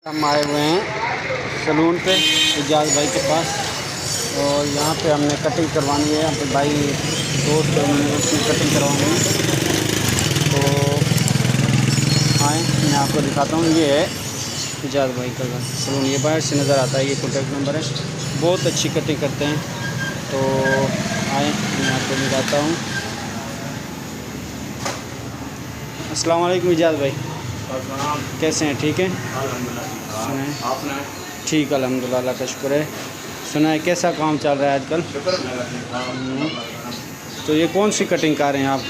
हम आए हुए हैं सलून पे इजाज़ भाई के पास और यहाँ पे हमने कटिंग करवानी है। यहाँ पे भाई दोस्त हमने उसकी कटिंग करवानी है, तो आए मैं आपको दिखाता हूँ। ये है इजाज़ भाई का सलून, ये बाहर से नज़र आता है, ये कॉन्टैक्ट नंबर है। बहुत अच्छी कटिंग करते हैं, तो आए मैं आपको दिखाता हूँ। अस्सलाम वालेकुम इजाज़ भाई, कैसे हैं? ठीक हैं? सुनाए ठीक, अल्हम्दुलिल्लाह, अल्लाह का शुक्र है। सुनाए कैसा काम चल रहा है आजकल? तो ये कौन सी कटिंग कर रहे हैं आप?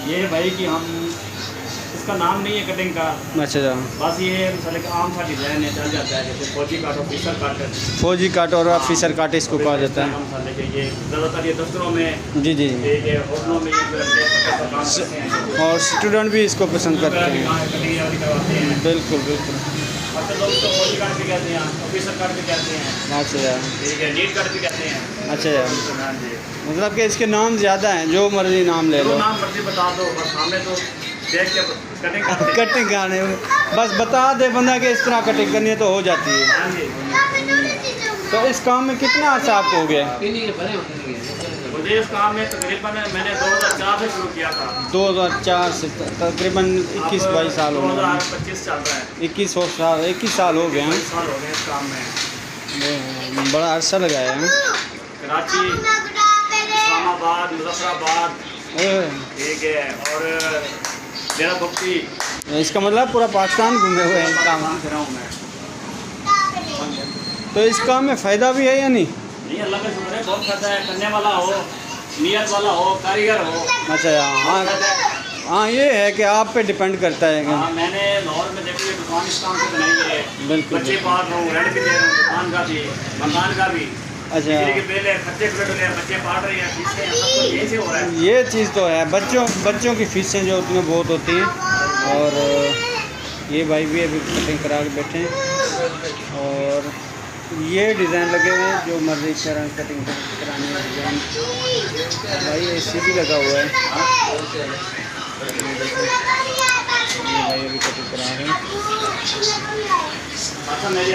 ये भाई कि हम इसका नाम नहीं है कटिंग का। अच्छा, बस ये मसाले का आम सा डिज़ाइन है, चल जाता है। जैसे फौजी काट, ऑफिसर काट, फौजी काट और ऑफिसर काट इसको कहा जाता है। मसाले के ये ज़्यादातर ये दफ्तरों में, जी जी, ये होटलों में काम करते हैं और स्टूडेंट भी इसको पसंद करते हैं। कटिंग करवाते हैं। बिल्कुल बिल्कुल। अब तो लोग तो फौजी काट भी कहते हैं, ऑफिसर काट भी कहते हैं, अच्छा ठीक है, नीट काट भी कहते हैं। अच्छा, हाँ जी, मतलब कि इसके नाम ज़्यादा हैं, जो मर्जी नाम ले जो लो। नाम मर्जी बता दो, बस हमें तो देख के कटिंग करते हैं। कटिंग करने बस बता दे बंदा कि इस तरह कटिंग करनी है तो हो जाती है। हाँ जी, तो इस काम में कितना अर्सा आपको हो गया? मुझे इस काम में तकरीबन मैंने 2004 से शुरू किया था। 2004 से तकरीबन 21-22 साल हो गए। 2025 चल रहा है, 21 साल हो गए हैं। 22 साल हो गए इस काम में। बड़ा अरसा लगाया है। कराची, इस्लामाबाद, मुजफ्फराबाद, ठीक है, और डेरा बख्ती, इसका मतलब पूरा पाकिस्तान घूमे हुए हैं इस काम में। फिरा हूँ मैं। तो इस काम में फ़ायदा भी है या नहीं? नहीं, अल्लाह का शुक्र है, बहुत फायदा है। करने वाला हो, नियत वाला हो, कारीगर हो। अच्छा, हाँ हाँ, ये है कि आप पे डिपेंड करता है कि हाँ, मैंने लाहौर में देखिए दुकान इस काम से बनाई है। बिल्कुल। बच्चे पाल रहा हूँ, रेंट भी दे रहा हूँ, दुकान का भी, मकान का भी। अच्छा, बिजली के बिल है, खर्चे खुले डुले हैं, बच्चे पढ़ रहे हैं, फीसें हैं, सब कुछ यहीं से हो रहा है। ये चीज़ तो है। बच्चों की फ़ीसें जो होती हैं बहुत होती हैं। और ये भाई भी अभी कटिंग करा के बैठे हैं और ये डिज़ाइन लगे हुए हैं, जो मर्जी तरह कटिंग कराने में डिज़ाइन। भाई AC भी लगा हुआ है। ये भाई अभी कटिंग करा रहे हैं। अच्छा मेरी